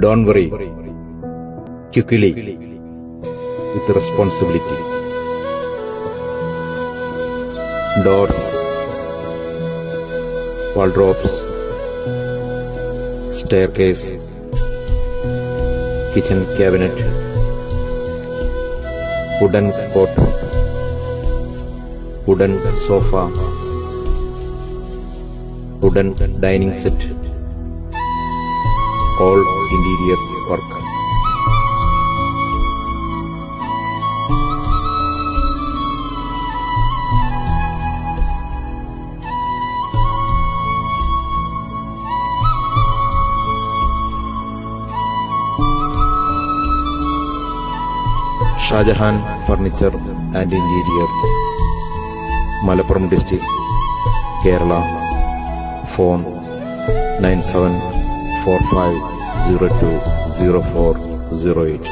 Don't worry. Quickly. With responsibility. Doors, wardrobes, staircase, kitchen cabinet, wooden cot, wooden sofa, wooden dining set, all interior work. Shahjahan furniture and interior, Malappuram district, Kerala. Phone 9745020408.